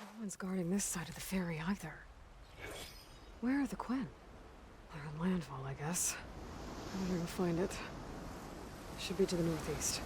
No one's guarding this side of the ferry either. Where are the Quen? They're on landfall, I guess. I better go find it. Should be to the northeast.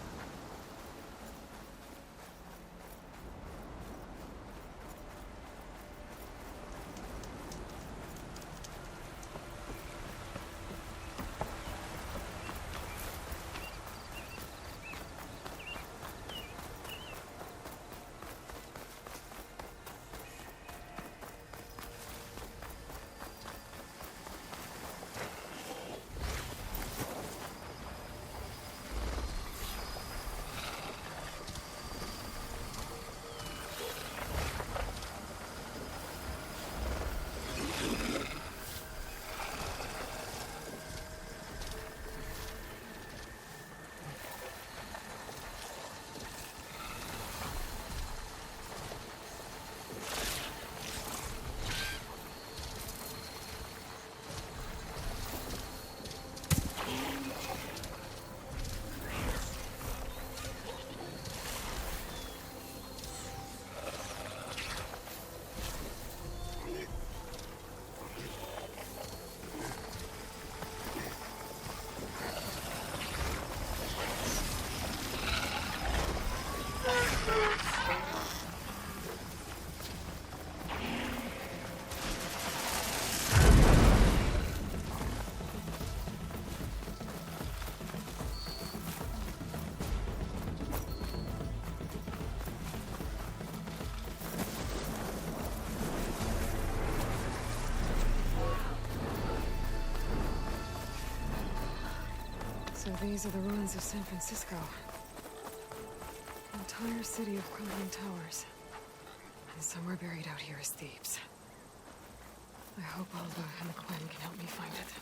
So these are the ruins of San Francisco. An entire city of crumbling towers. And somewhere buried out here is Thebes. I hope Alva and the Quen can help me find it.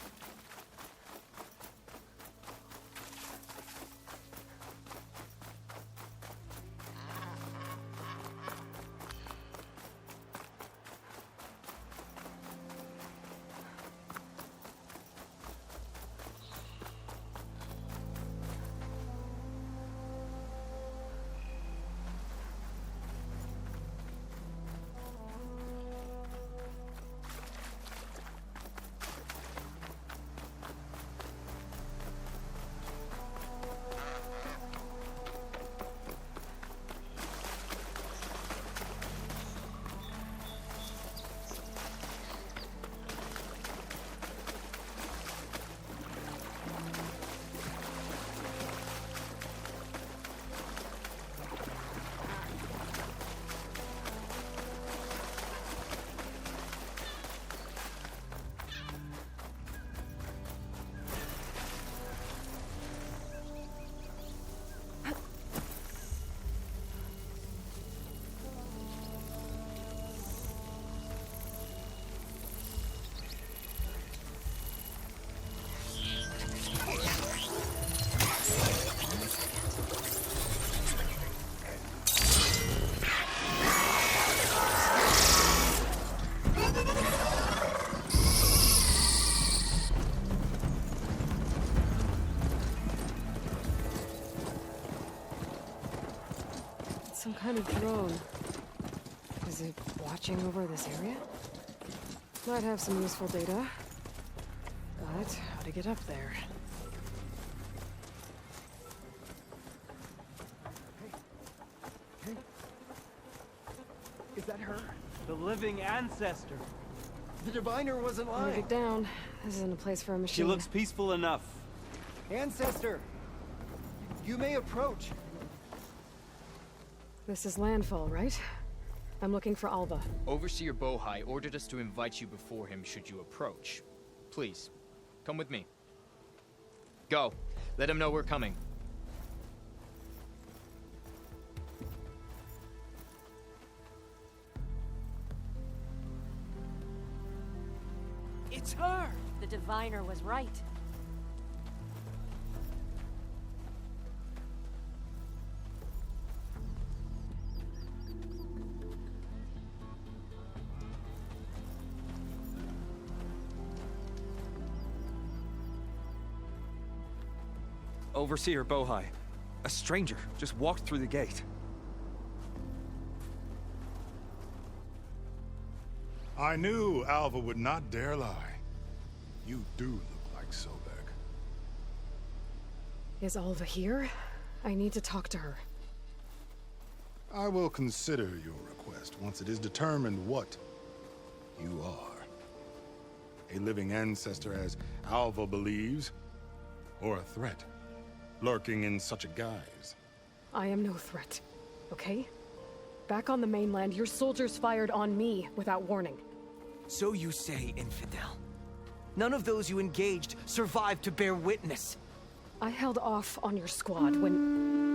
Some kind of drone. Is it watching over this area? Might have some useful data. But how to get up there? Hey. Is that her? The living ancestor. The diviner wasn't Move lying. it down. This isn't a place for a machine. She looks peaceful enough. Ancestor! You may approach. This is landfall, right? I'm looking for Alva. Overseer Bohai ordered us to invite you before him should you approach. Please, come with me. Go. Let him know we're coming. It's her! The diviner was right. Overseer Bohai. A stranger just walked through the gate. I knew Alva would not dare lie. You do look like Sobek. Is Alva here? I need to talk to her. I will consider your request once it is determined what you are. A living ancestor, as Alva believes, or a threat, lurking in such a guise. I am no threat, okay? Back on the mainland, your soldiers fired on me without warning. So you say, infidel. None of those you engaged survived to bear witness. I held off on your squad when...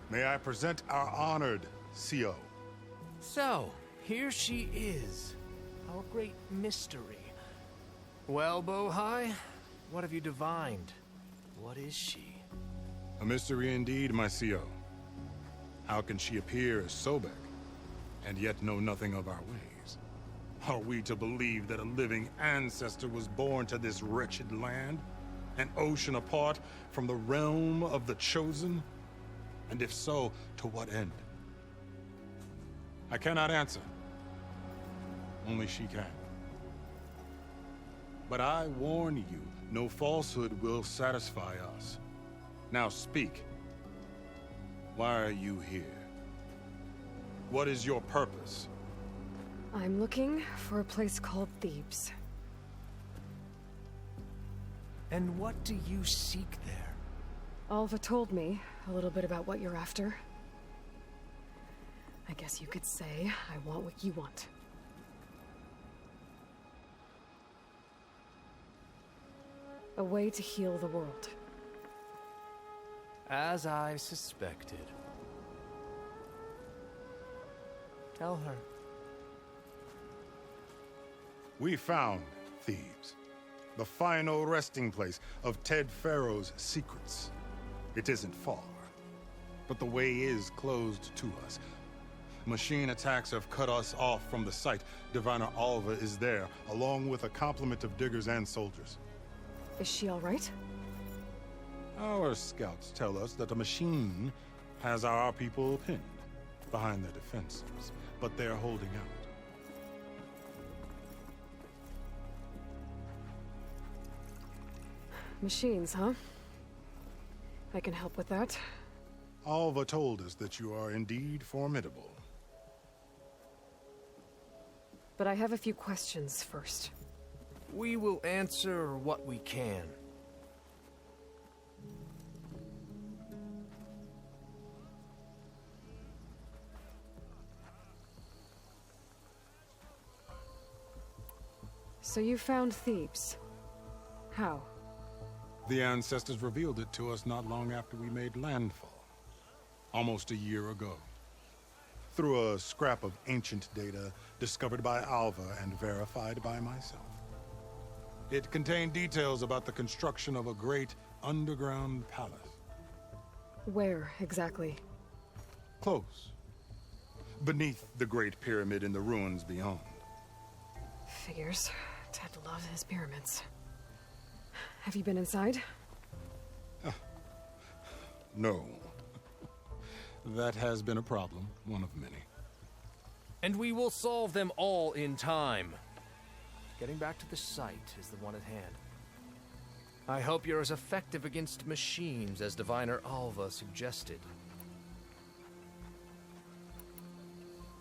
May I present our honored CO. So, here she is, our great mystery. Well, Bohai, what have you divined? What is she? A mystery indeed, my CO. How can she appear as Sobek, and yet know nothing of our ways? Are we to believe that a living ancestor was born to this wretched land? An ocean apart from the realm of the Chosen? And if so, to what end? I cannot answer. Only she can. But I warn you, no falsehood will satisfy us. Now speak. Why are you here? What is your purpose? I'm looking for a place called Thebes. And what do you seek there? Alva told me a little bit about what you're after. I guess you could say I want what you want. A way to heal the world. As I suspected. Tell her. We found Thebes, the final resting place of Faro's secrets. It isn't far, but the way is closed to us. Machine attacks have cut us off from the site. Diviner Alva is there, along with a complement of diggers and soldiers. Is she all right? Our scouts tell us that a machine has our people pinned behind their defenses, but they're holding out. Machines, huh? I can help with that. Alva told us that you are indeed formidable. But I have a few questions first. We will answer what we can. So you found Thebes. How? The ancestors revealed it to us not long after we made landfall. Almost a year ago. Through a scrap of ancient data discovered by Alva and verified by myself. It contained details about the construction of a great underground palace. Where, exactly? Close. Beneath the Great Pyramid in the ruins beyond. Figures. Ted loves his pyramids. Have you been inside? No. That has been a problem, one of many. And we will solve them all in time. Getting back to the site is the one at hand. I hope you're as effective against machines as Diviner Alva suggested.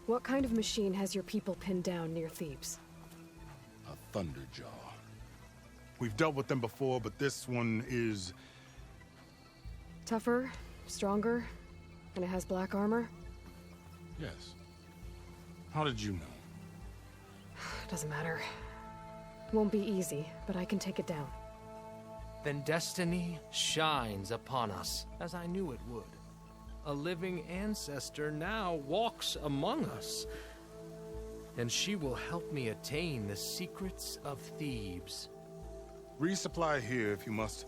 What kind of machine has your people pinned down near Thebes? A Thunderjaw. We've dealt with them before, but this one is... Tougher, stronger, and it has black armor? Yes. How did you know? Doesn't matter. Won't be easy, but I can take it down. Then destiny shines upon us, as I knew it would. A living ancestor now walks among us. And she will help me attain the secrets of Thebes. Resupply here if you must.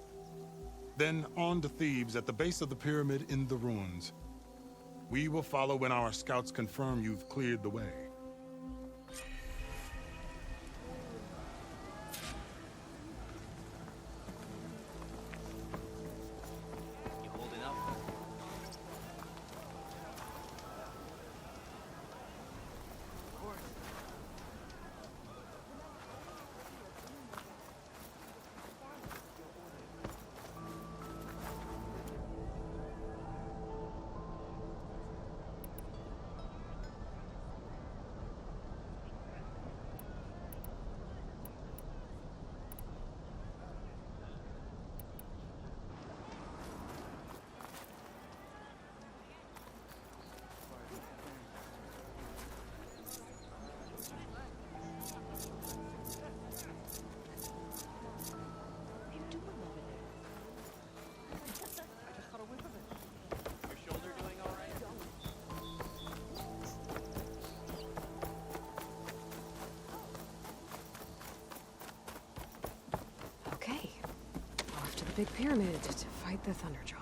Then on to Thebes at the base of the pyramid in the ruins. We will follow when our scouts confirm you've cleared the way. You holding up? Okay. Off to the big pyramid to fight the Thunderjaw.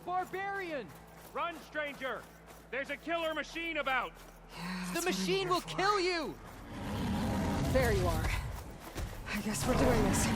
Barbarian! Run, stranger! There's a killer machine about! Yeah, The that's what I'm machine here will for. kill you! There you are. I guess we're doing this.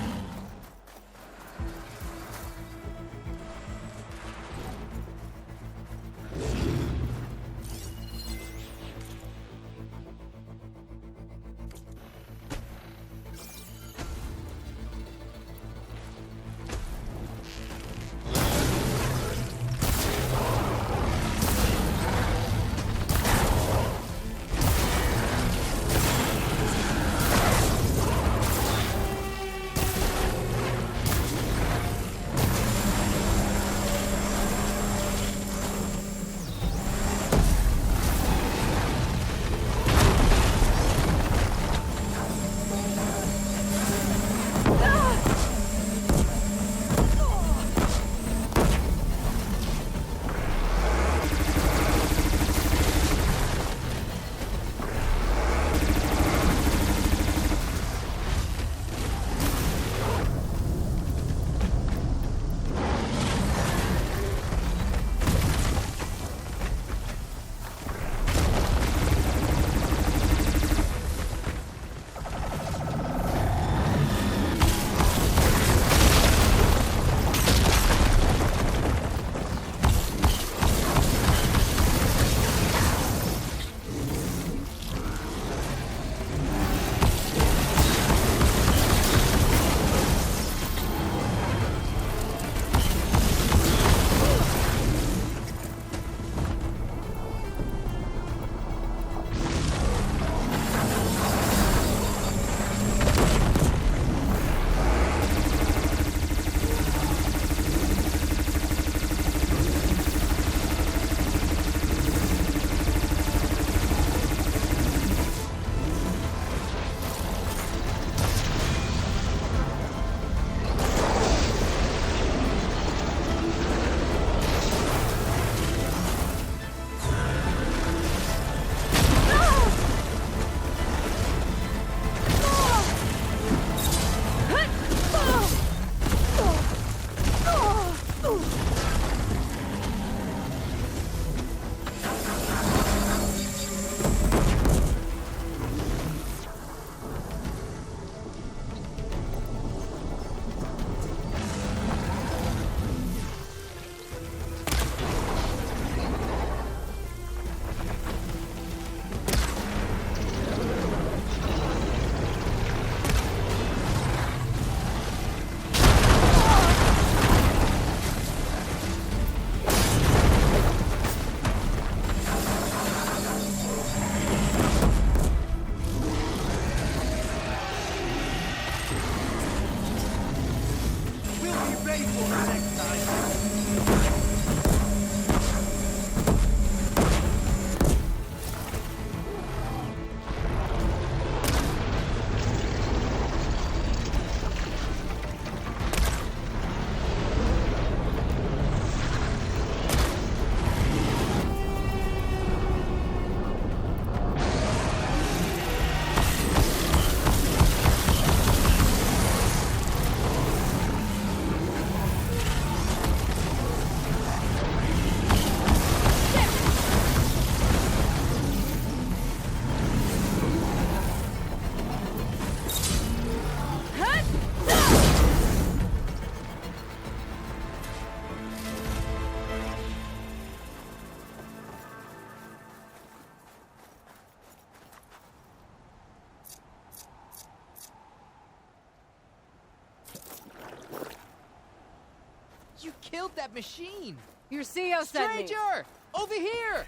You killed that machine! Your CEO sent me. Stranger! Over here!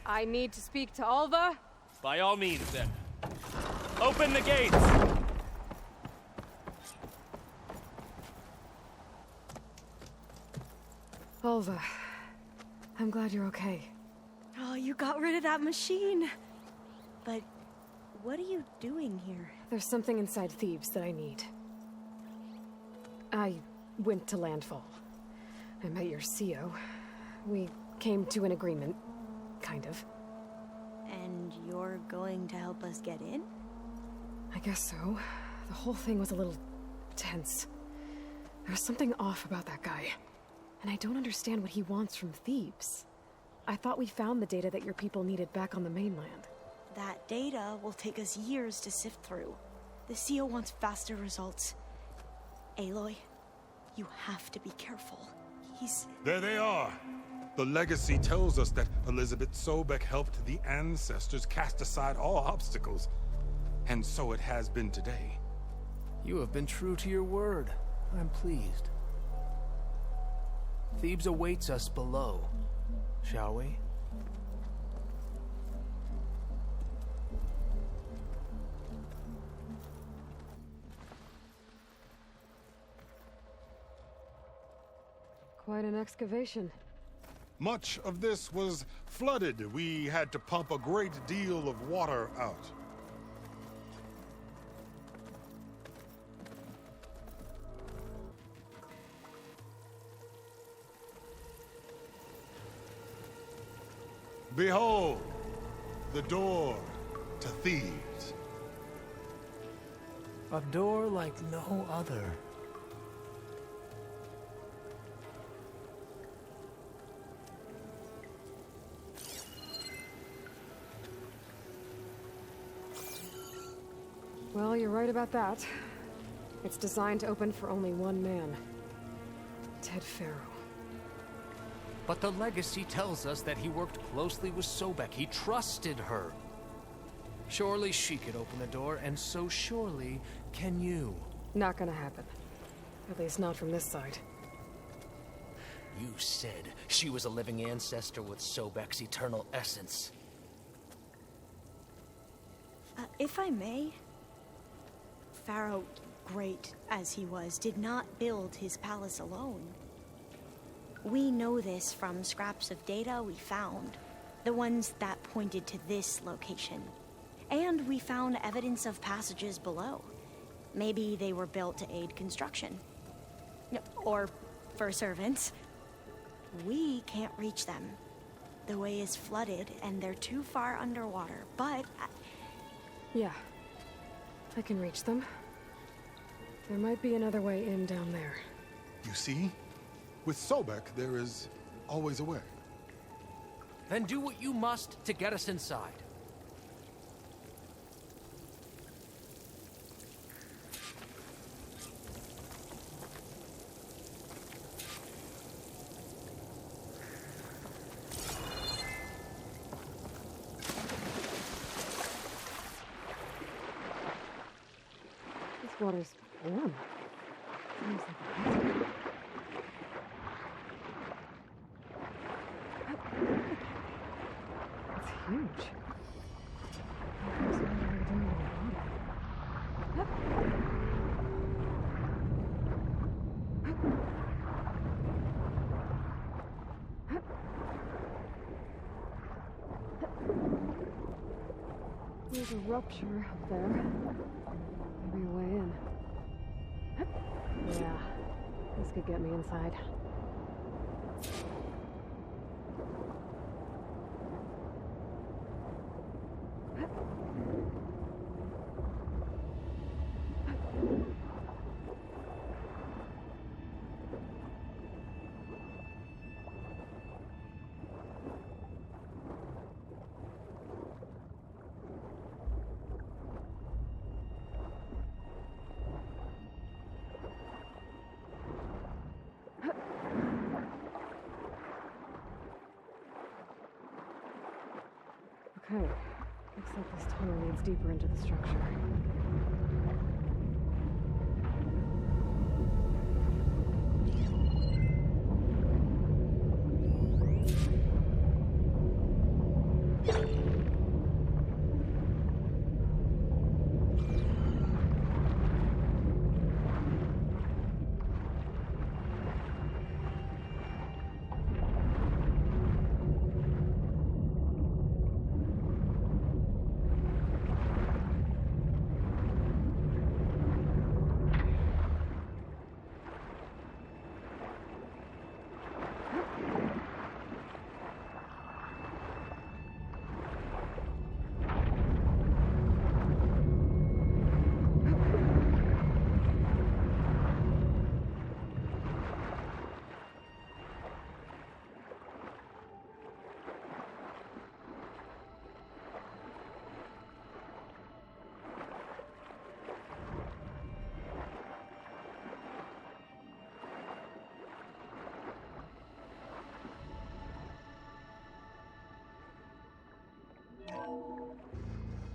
I need to speak to Alva. By all means, then. Open the gates! Alva, I'm glad you're okay. Oh, you got rid of that machine. But what are you doing here? There's something inside Thebes that I need. I went to landfall. I met your CEO. We came to an agreement, kind of. And you're going to help us get in? I guess so. The whole thing was a little tense. There was something off about that guy. And I don't understand what he wants from Thebes. I thought we found the data that your people needed back on the mainland. That data will take us years to sift through. The CEO wants faster results. Aloy, you have to be careful. There they are. The legacy tells us that Elizabeth Sobek helped the ancestors cast aside all obstacles. And so it has been today. You have been true to your word. I'm pleased. Thebes awaits us below, shall we? Quite an excavation. Much of this was flooded. We had to pump a great deal of water out. Behold, the door to Thebes. A door like no other. Well, you're right about that. It's designed to open for only one man. Ted Faro. But the legacy tells us that he worked closely with Sobek. He trusted her. Surely she could open the door, and so surely can you. Not gonna happen. At least not from this side. You said she was a living ancestor with Sobek's eternal essence. If I may, Faro, great as he was, did not build his palace alone. We know this from scraps of data we found, the ones that pointed to this location. And we found evidence of passages below. Maybe they were built to aid construction. Or for servants. We can't reach them. The way is flooded and they're too far underwater, but... Yeah. I can reach them. There might be another way in down there. You see? With Sobek, there is always a way. Then do what you must to get us inside. This water's warm. Seems like a hot spring. It's huge. There's no way of doing it in water. There's a rupture up there. Maybe a way in. Yeah, this could get me inside. Okay, looks like this tunnel leads deeper into the structure.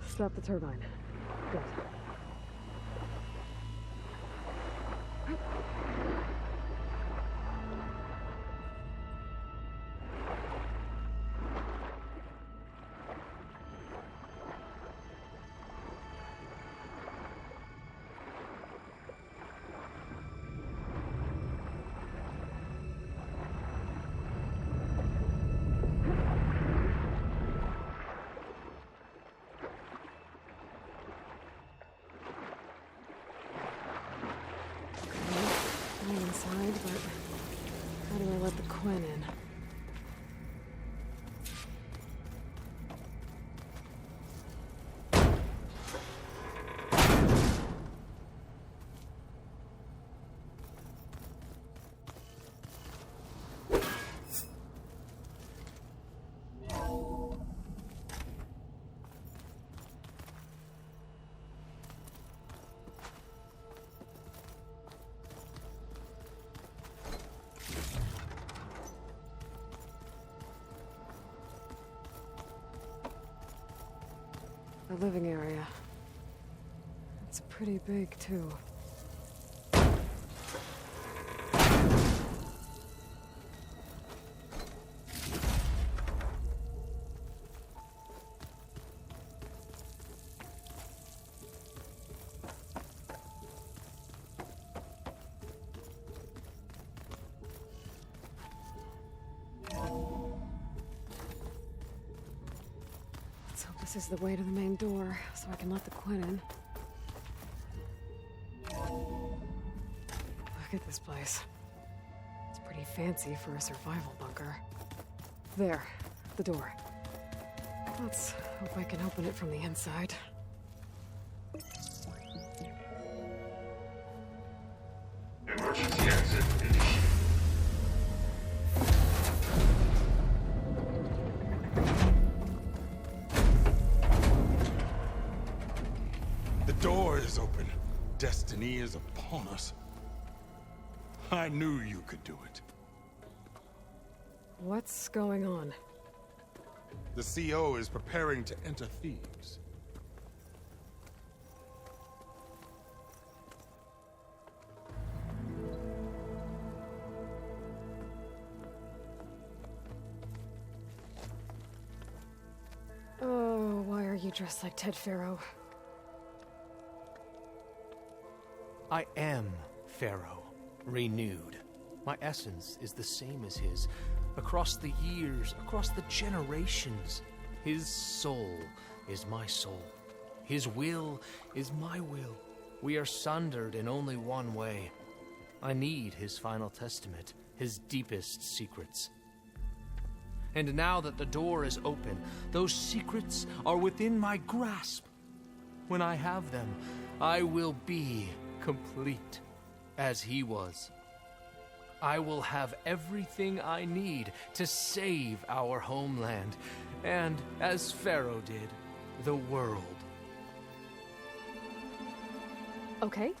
Stop the turbine. Good. Inside, but how do I let the Quinn in? The living area. It's pretty big, too. This is the way to the main door, so I can let the Quinn in. Look at this place. It's pretty fancy for a survival bunker. There, the door. Let's hope I can open it from the inside. Emergency exit initiated. The door is open. Destiny is upon us. I knew you could do it. What's going on? The CO is preparing to enter Thebes. Oh, why are you dressed like Ted Faro? I am Faro, renewed. My essence is the same as his. Across the years, across the generations, his soul is my soul. His will is my will. We are sundered in only one way. I need his final testament, his deepest secrets. And now that the door is open, those secrets are within my grasp. When I have them, I will be complete, as he was. I will have everything I need to save our homeland, and, as Faro did, the world. Okay.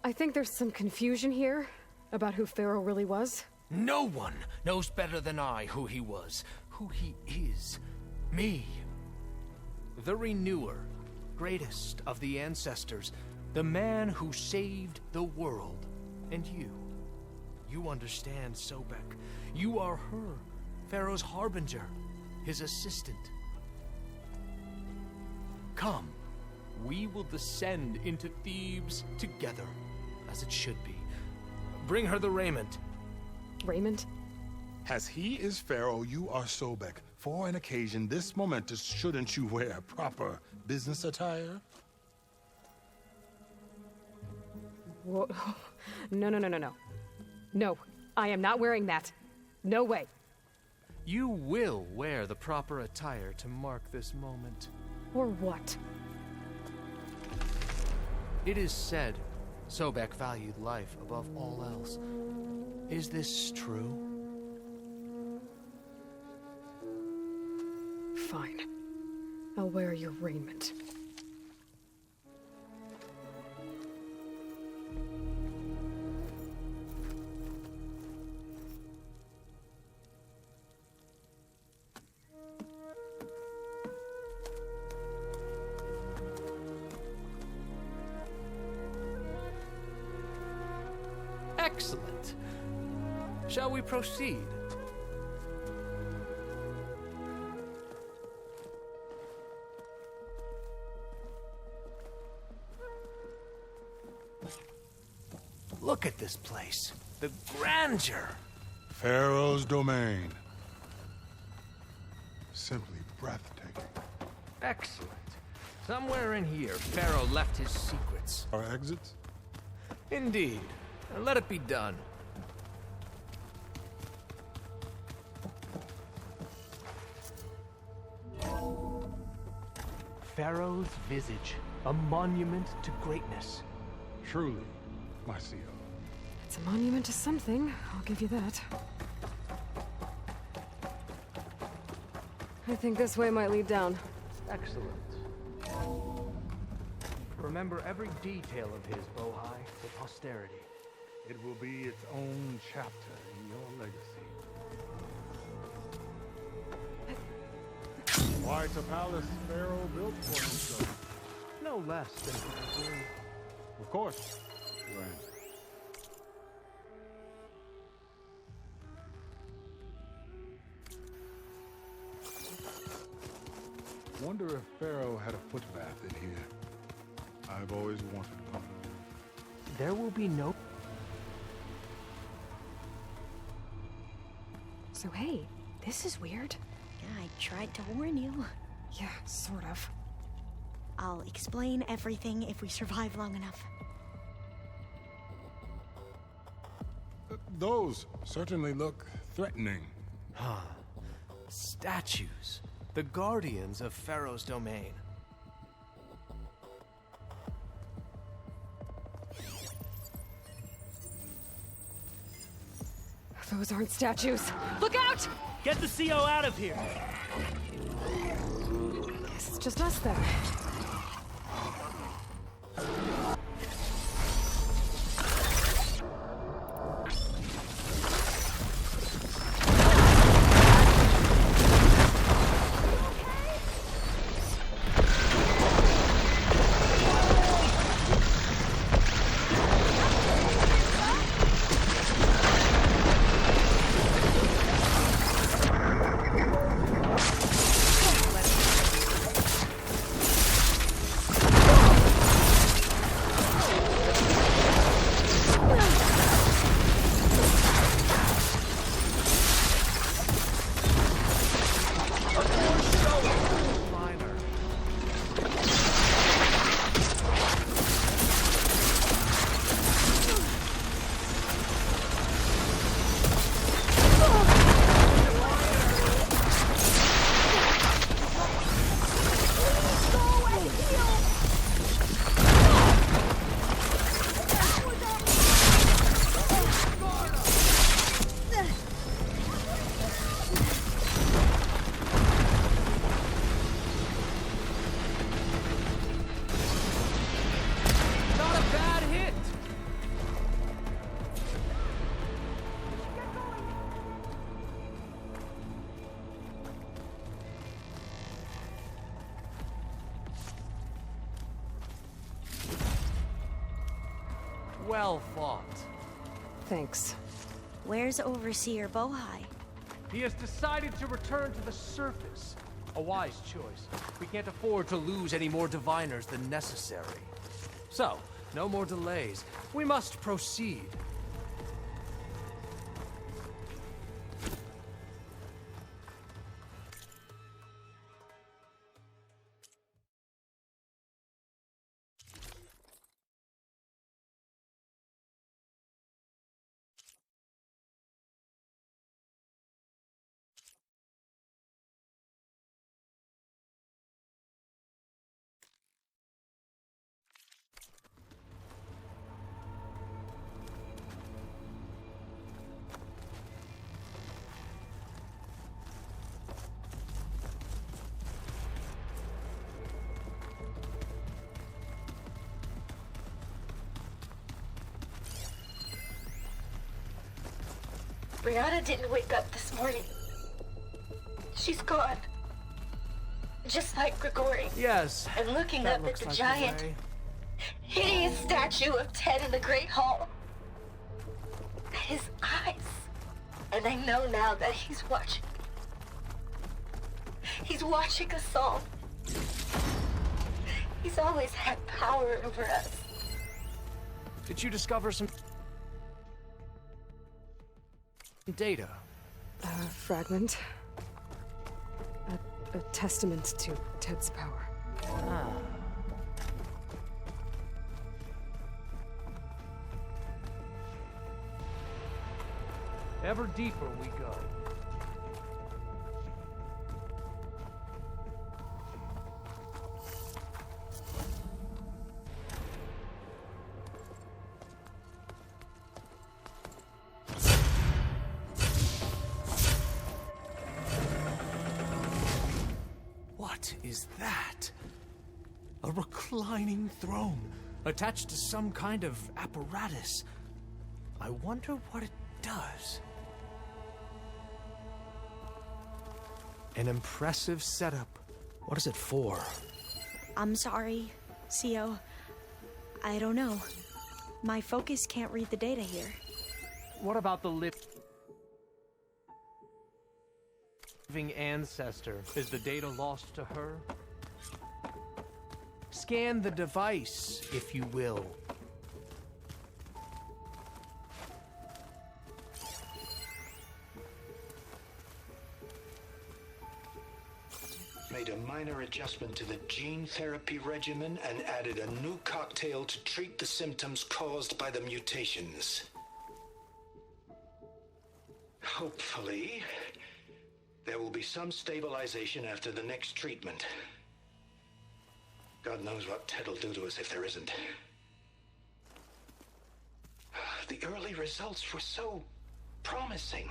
I think there's some confusion here about who Faro really was. No one knows better than I who he was, who he is. Me. The Renewer, greatest of the ancestors, the man who saved the world. And you. You understand, Sobek. You are her, Faro's harbinger, his assistant. Come, we will descend into Thebes together, as it should be. Bring her the raiment. Raymond? As he is Faro, you are Sobek. For an occasion this momentous, shouldn't you wear proper business attire? Whoa. No. No, I am not wearing that. No way. You will wear the proper attire to mark this moment. Or what? It is said Sobek valued life above all else. Is this true? Fine. I'll wear your raiment. Excellent. Shall we proceed? Look at this place. The grandeur. Faro's domain. Simply breathtaking. Excellent. Somewhere in here, Faro left his secrets. Our exits? Indeed. Let it be done. Faro's visage, a monument to greatness. Truly, my CO. It's a monument to something, I'll give you that. I think this way might lead down. Excellent. Remember every detail of his, Bohai, for posterity. It will be its own chapter in your legacy. Quite a palace Faro built for himself. No less than to preserve. Of course, Grand. Wonder if Faro had a foot bath in here. I've always wanted one. There will be no... So hey, this is weird. Yeah, I tried to warn you. Yeah, sort of. I'll explain everything if we survive long enough. Those certainly look threatening. Huh. Statues. The guardians of Faro's domain. Those aren't statues. Look out! Get the CO out of here! Guess it's just us then. Well fought. Thanks. Where's Overseer Bohai? He has decided to return to the surface. A wise choice. We can't afford to lose any more diviners than necessary. So, no more delays. We must proceed. Brianna didn't wake up this morning. She's gone. Just like Grigori. Yes. And looking up at the like giant, hideous statue of Ted in the Great Hall. His eyes. And I know now that he's watching. He's watching us all. He's always had power over us. Did you discover some data? A fragment. A testament to Ted's power. Ever deeper we go. What is that? A reclining throne, attached to some kind of apparatus. I wonder what it does. An impressive setup. What is it for? I'm sorry, CO. I don't know. My focus can't read the data here. What about the living ancestor? Is the data lost to her? Scan the device, if you will. Made a minor adjustment to the gene therapy regimen and added a new cocktail to treat the symptoms caused by the mutations. Hopefully, there will be some stabilization after the next treatment. God knows what Ted'll do to us if there isn't. The early results were so promising.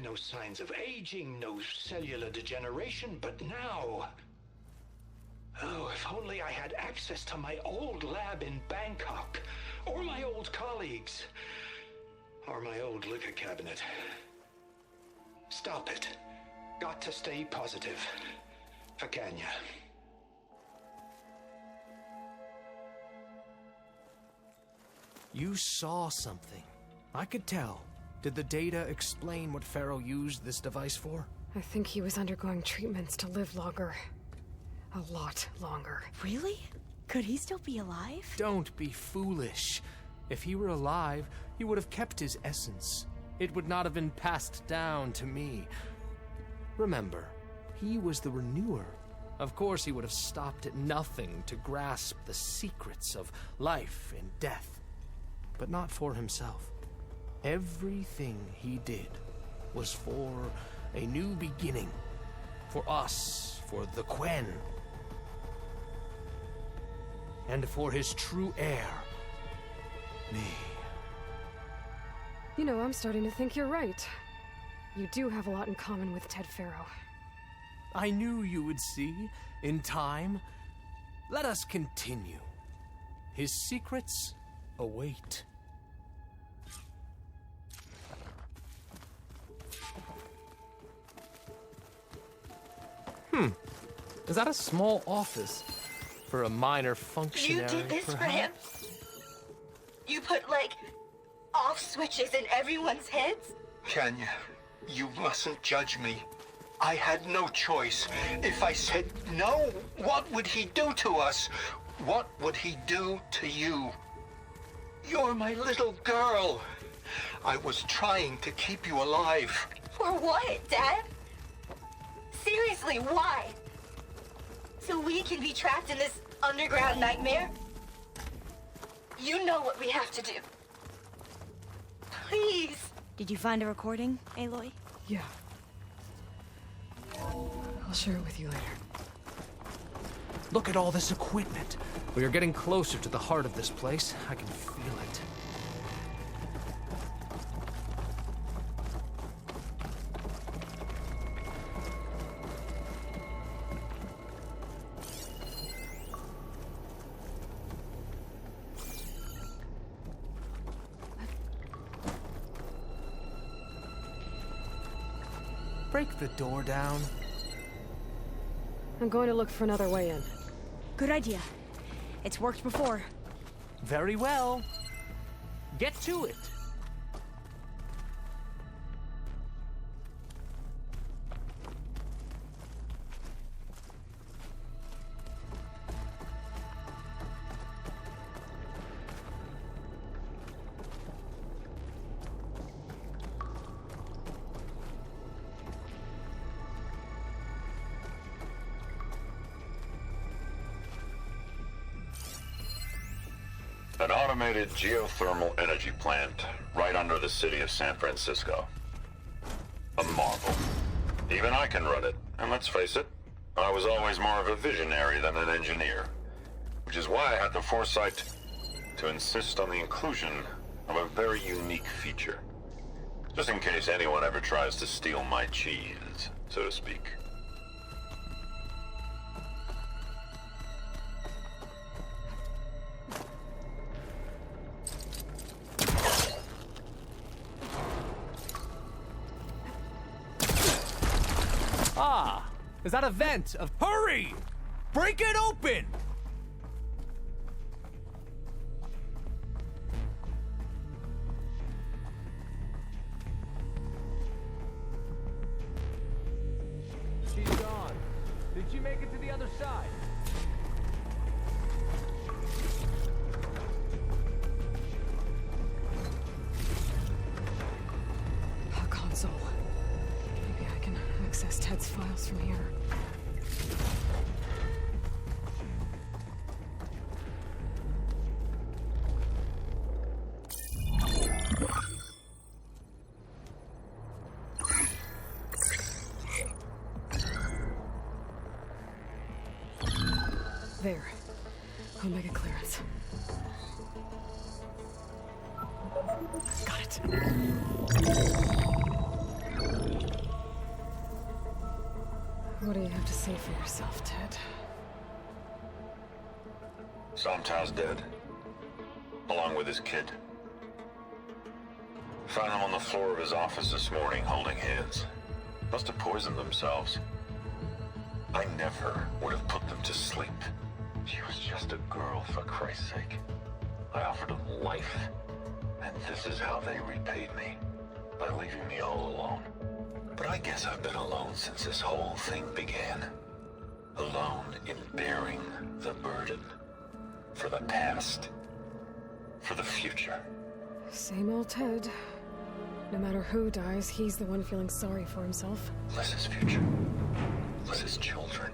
No signs of aging, no cellular degeneration, but now... Oh, if only I had access to my old lab in Bangkok, or my old colleagues, or my old liquor cabinet. Stop it. Got to stay positive. For Kenya. You saw something. I could tell. Did the data explain what Faro used this device for? I think he was undergoing treatments to live longer. A lot longer. Really? Could he still be alive? Don't be foolish. If he were alive, he would have kept his essence. It would not have been passed down to me. Remember, he was the renewer. Of course, he would have stopped at nothing to grasp the secrets of life and death. But not for himself. Everything he did was for a new beginning. For us, for the Quen. And for his true heir, me. You know, I'm starting to think you're right. You do have a lot in common with Ted Faro. I knew you would see, in time. Let us continue. His secrets await. Is that a small office? For a minor functionary, You did this perhaps? for him? You put, like, off switches in everyone's heads? Kenya, you mustn't judge me. I had no choice. If I said no, what would he do to us? What would he do to you? You're my little girl. I was trying to keep you alive. For what, Dad? Seriously, why? So we can be trapped in this underground nightmare? You know what we have to do. Please. Did you find a recording, Aloy? Yeah. I'll share it with you later. Look at all this equipment. We are getting closer to the heart of this place. I can feel it. Break the door down. I'm going to look for another way in. Good idea. It's worked before. Very well. Get to it. An automated geothermal energy plant right under the city of San Francisco. A marvel. Even I can run it, and let's face it, I was always more of a visionary than an engineer. Which is why I had the foresight to insist on the inclusion of a very unique feature. Just in case anyone ever tries to steal my cheese, so to speak. Ah! Is that a vent of— Hurry! Break it open! She's gone. Did she make it to the other side? A console. Maybe I can access Ted's files from here. There. Omega clearance. Got it. What do you have to say for yourself, Ted? Somtow's dead. Along with his kid. Found him on the floor of his office this morning, holding hands. Must have poisoned themselves. I never would have put them to sleep. She was just a girl, for Christ's sake. I offered them life, and this is how they repaid me, by leaving me all alone. But I guess I've been alone since this whole thing began. Alone in bearing the burden. For the past. For the future. Same old Ted. No matter who dies, he's the one feeling sorry for himself. Liz's future. Liz's children.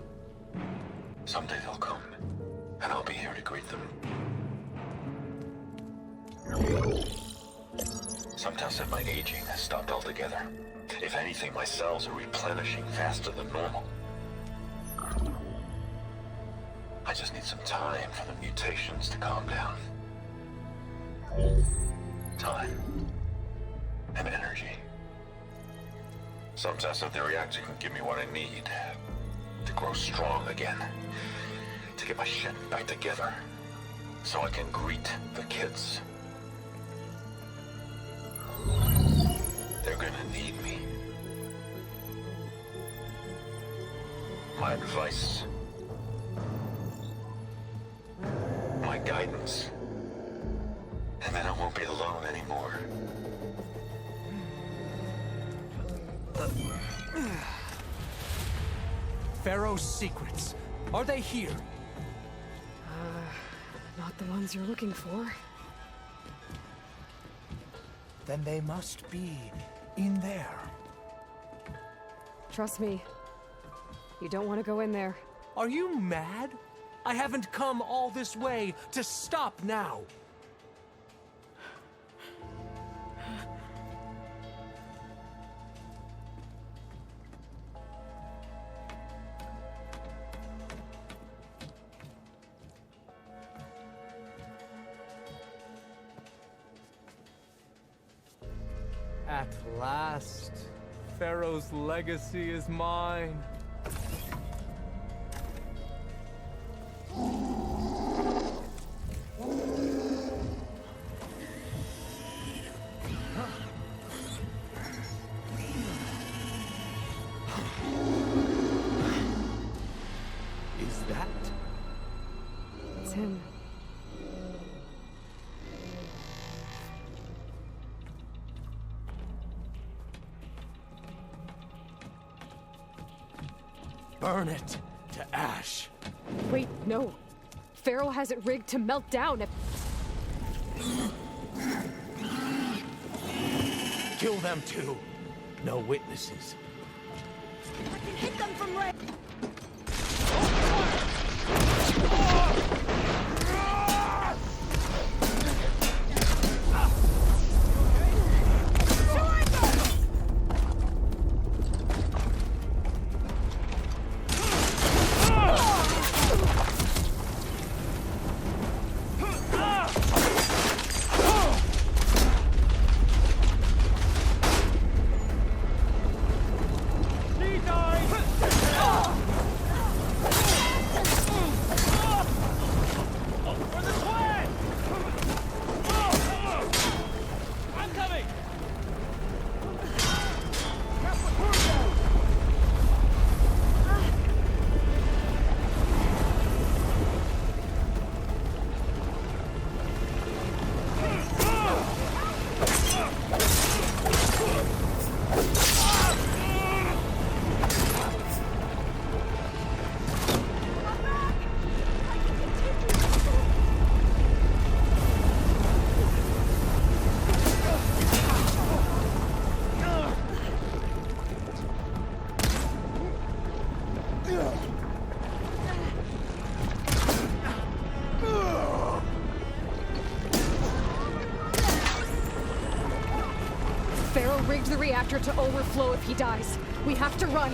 Someday they'll come, and I'll be here to greet them. Sometimes said my aging has stopped altogether. If anything, my cells are replenishing faster than normal. I just need some time for the mutations to calm down. Time. And energy. Sometimes said the reactor can give me what I need. To grow strong again. To get my shit back together. So I can greet the kids. They're gonna need me. My advice. My guidance. And then I won't be alone anymore. Faro's secrets. Are they here? Not the ones you're looking for. Then they must be in there. Trust me. You don't want to go in there. Are you mad? I haven't come all this way to stop now. At last, Faro's legacy is mine. Is that? It's him. Burn it to ash. Wait, no. Faro has it rigged to melt down if... Kill them too. No witnesses. I can hit them from right. Faro rigged the reactor to overflow if he dies. We have to run.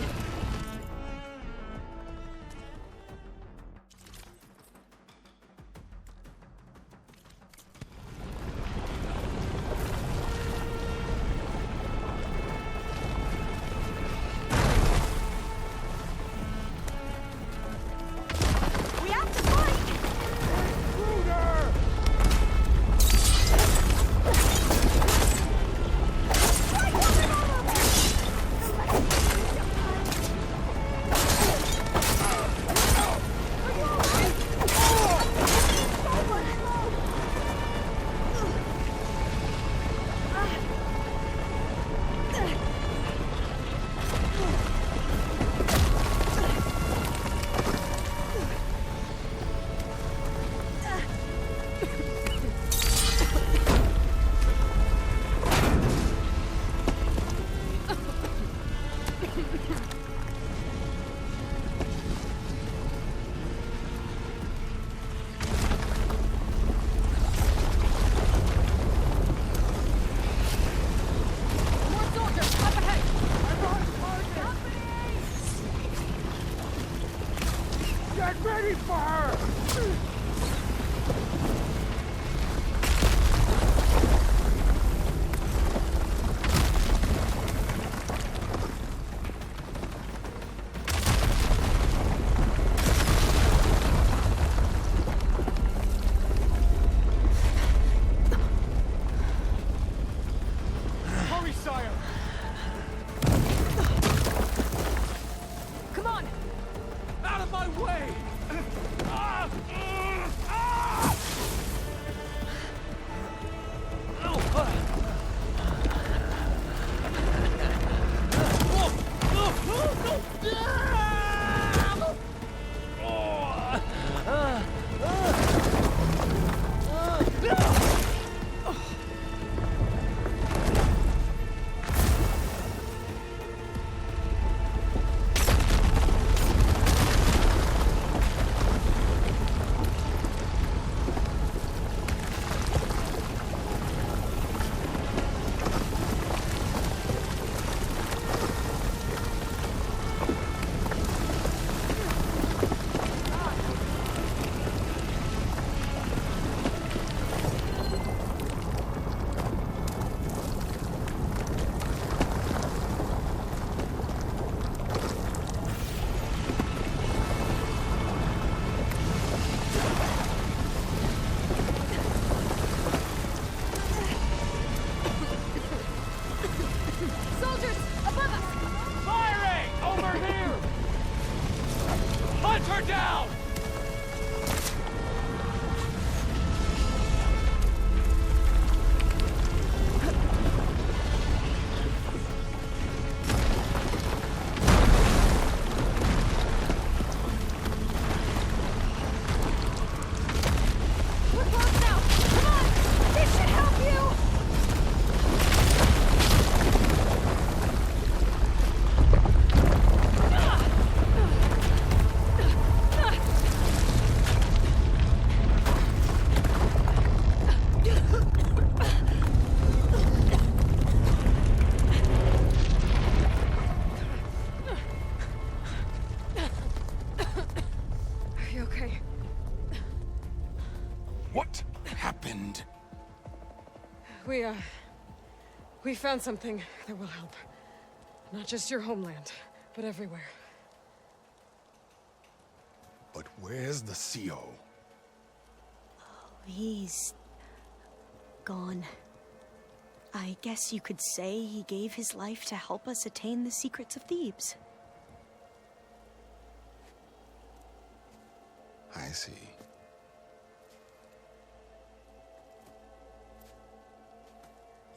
We have to fight! What happened? We found something that will help. Not just your homeland, but everywhere. But where's the CO? He's gone. I guess you could say he gave his life to help us attain the secrets of Thebes. I see.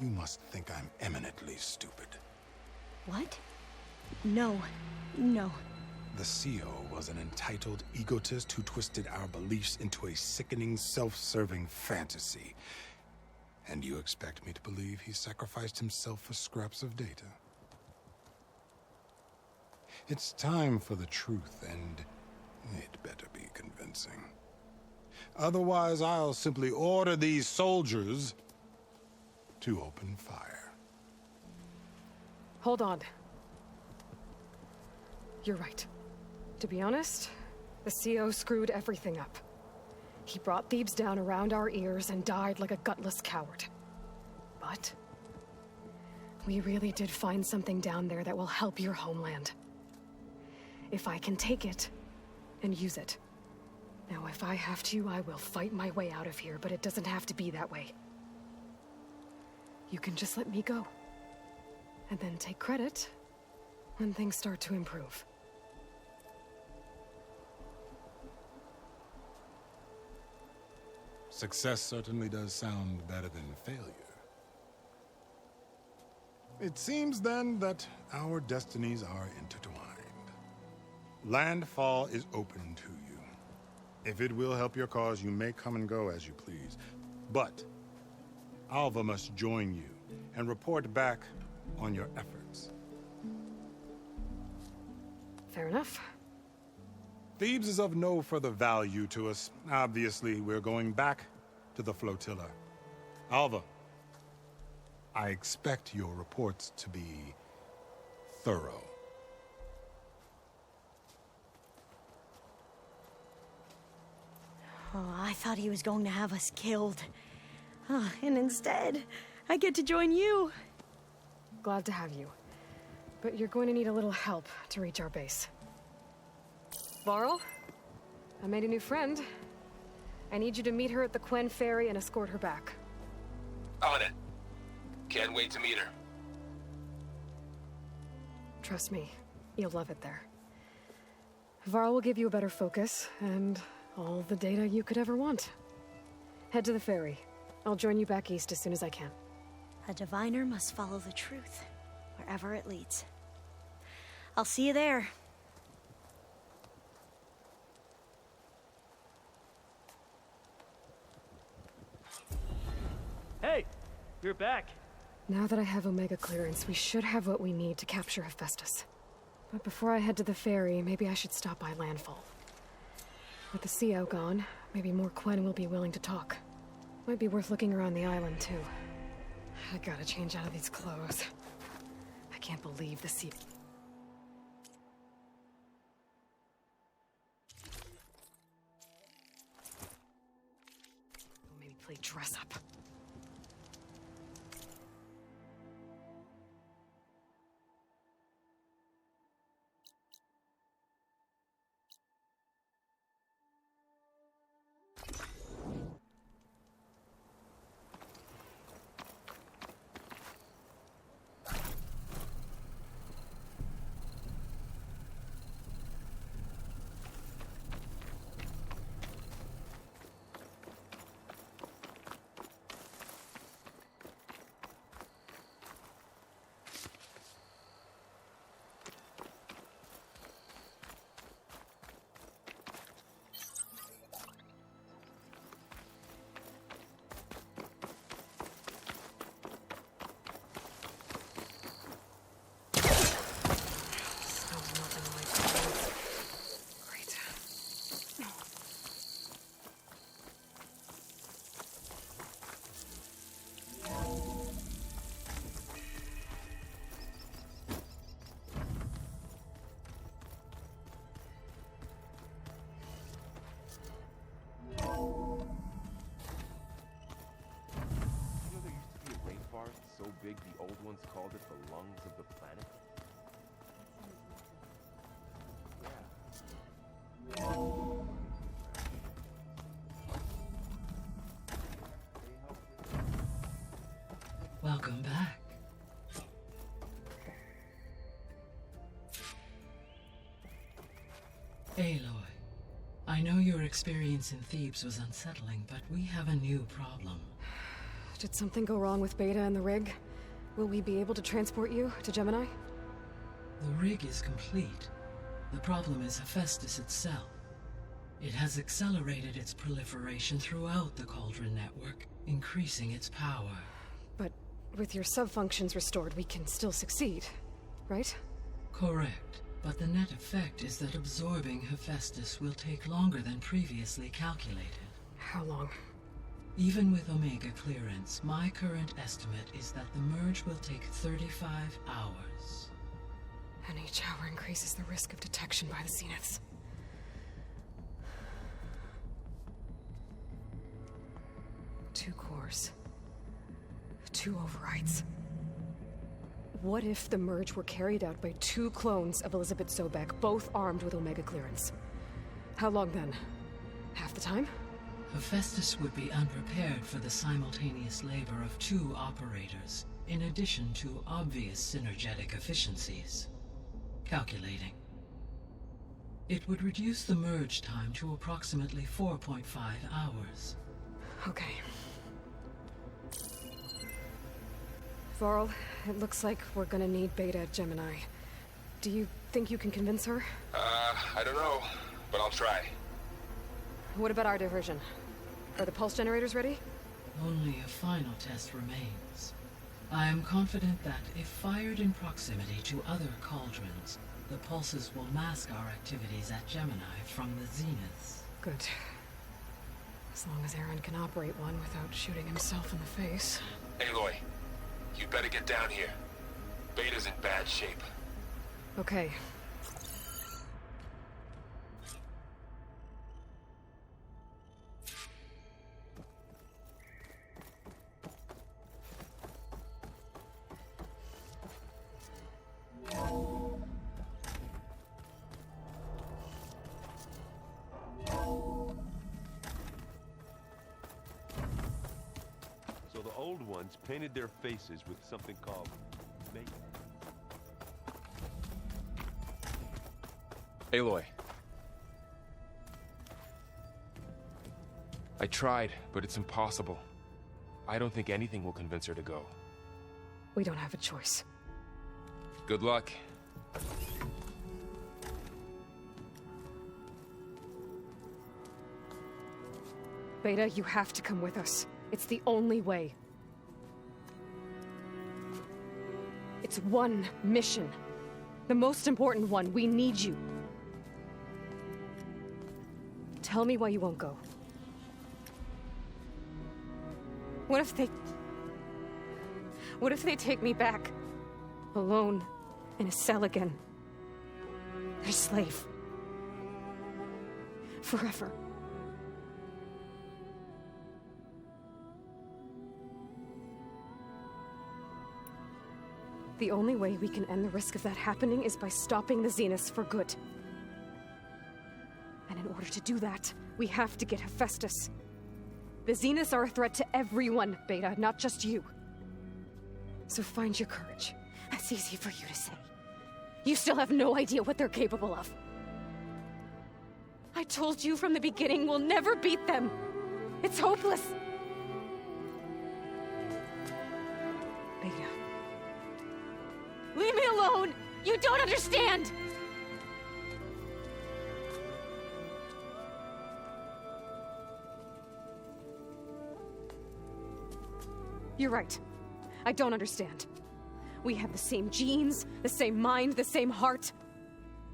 You must think I'm eminently stupid. What? No. No. The CO was an entitled egotist who twisted our beliefs into a sickening, self-serving fantasy. And you expect me to believe he sacrificed himself for scraps of data? It's time for the truth, and it better be convincing. Otherwise, I'll simply order these soldiers to open fire. Hold on. You're right. To be honest, the CO screwed everything up. He brought Thebes down around our ears and died like a gutless coward. But we really did find something down there that will help your homeland. If I can take it and use it. Now, if I have to, I will fight my way out of here, but it doesn't have to be that way. You can just let me go. And then take credit when things start to improve. Success certainly does sound better than failure. It seems then that our destinies are intertwined. Landfall is open to you. If it will help your cause, you may come and go as you please. But Alva must join you and report back on your efforts. Fair enough. Thebes is of no further value to us. Obviously, we're going back to the flotilla. Alva, I expect your reports to be thorough. Oh, I thought he was going to have us killed. And instead, I get to join you. Glad to have you. But you're going to need a little help to reach our base. Varl, I made a new friend. I need you to meet her at the Quen Ferry and escort her back. On it. Can't wait to meet her. Trust me, you'll love it there. Varl will give you a better focus, and all the data you could ever want. Head to the ferry. I'll join you back east as soon as I can. A diviner must follow the truth, wherever it leads. I'll see you there. Hey, you're back. Now that I have Omega clearance, we should have what we need to capture Hephaestus. But before I head to the ferry, maybe I should stop by Landfall. With the CO gone, maybe more Quen will be willing to talk. Might be worth looking around the island, too. I gotta change out of these clothes. I can't believe the sea... Maybe play dress up. once called it the lungs of the planet? Welcome back. Aloy, I know your experience in Thebes was unsettling, but we have a new problem. Did something go wrong with Beta and the rig? Will we be able to transport you to Gemini? The rig is complete. The problem is Hephaestus itself. It has accelerated its proliferation throughout the Cauldron network, increasing its power. But with your sub-functions restored, we can still succeed, right? Correct. But the net effect is that absorbing Hephaestus will take longer than previously calculated. How long? Even with Omega clearance, my current estimate is that the merge will take 35 hours. And each hour increases the risk of detection by the Zeniths. Two cores. 2 overrides. What if the merge were carried out by 2 clones of Elizabeth Sobek, both armed with Omega clearance? How long then? Half the time? Hephaestus would be unprepared for the simultaneous labor of 2 operators, in addition to obvious synergetic efficiencies. Calculating. It would reduce the merge time to approximately 4.5 hours. Okay. Varl, it looks like we're gonna need Beta at Gemini. Do you think you can convince her? I don't know, but I'll try. What about our diversion? Are the pulse generators ready? Only a final test remains. I am confident that if fired in proximity to other cauldrons, the pulses will mask our activities at Gemini from the Zeniths. Good. As long as Aaron can operate one without shooting himself in the face. Aloy, you better get down here. Beta's in bad shape. Okay. So the old ones painted their faces with something called makeup. Aloy. I tried, but it's impossible. I don't think anything will convince her to go. We don't have a choice. Good luck. Beta, you have to come with us. It's the only way. It's one mission. The most important one. We need you. Tell me why you won't go. What if they take me back? Alone, in a cell again. Their slave. Forever. The only way we can end the risk of that happening is by stopping the Zeniths for good. And in order to do that, we have to get Hephaestus. The Zeniths are a threat to everyone, Beta, not just you. So find your courage. That's easy for you to say. You still have no idea what they're capable of. I told you from the beginning we'll never beat them. It's hopeless. Beta. Leave me alone! You don't understand! You're right. I don't understand. We have the same genes, the same mind, the same heart.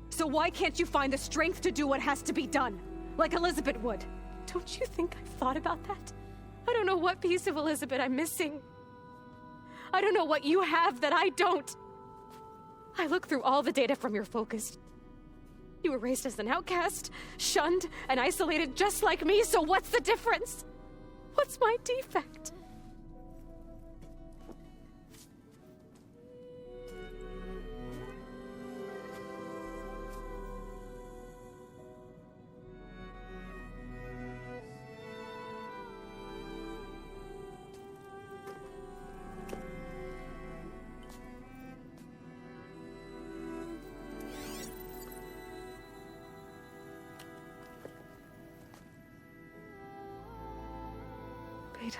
So why can't you find the strength to do what has to be done? Like Elizabeth would. Don't you think I've thought about that? I don't know what piece of Elizabeth I'm missing. I don't know what you have that I don't. I look through all the data from your focus. You were raised as an outcast, shunned, and isolated just like me, so what's the difference? What's my defect? Beta.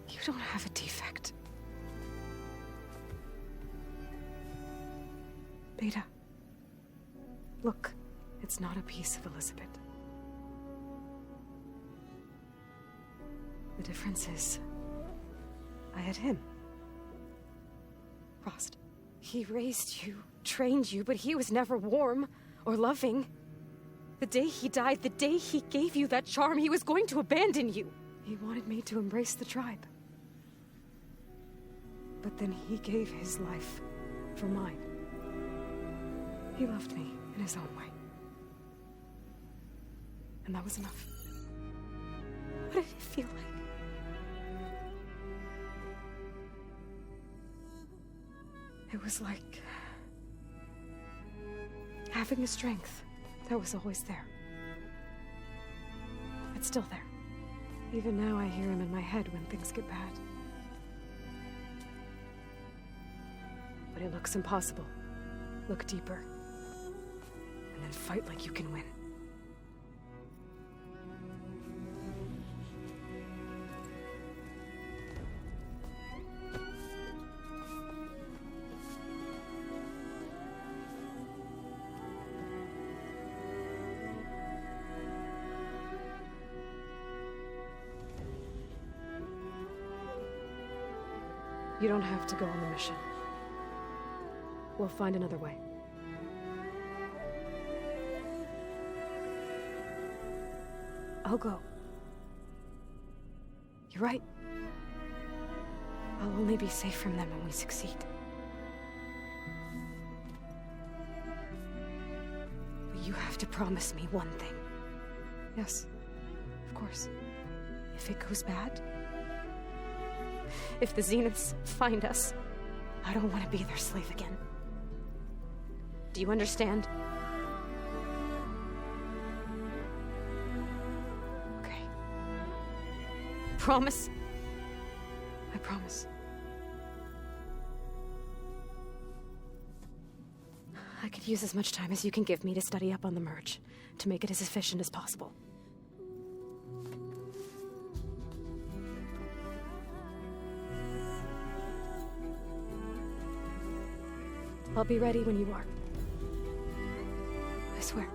You don't have a defect. Beta. Look, it's not a piece of Elizabeth. The difference is, I had him. Frost. He raised you, trained you, but he was never warm or loving. The day he died, the day he gave you that charm, he was going to abandon you. He wanted me to embrace the tribe. But then he gave his life for mine. He loved me in his own way. And that was enough. What did it feel like? It was like having a strength that was always there. It's still there. Even now I hear him in my head when things get bad. But it looks impossible. Look deeper. And then fight like you can win. You don't have to go on the mission. We'll find another way. I'll go. You're right. I'll only be safe from them when we succeed. But you have to promise me one thing. Yes, of course. If it goes bad, if the Zeniths find us, I don't want to be their slave again. Do you understand? Okay. Promise? I promise. I could use as much time as you can give me to study up on the merge, to make it as efficient as possible. I'll be ready when you are. I swear.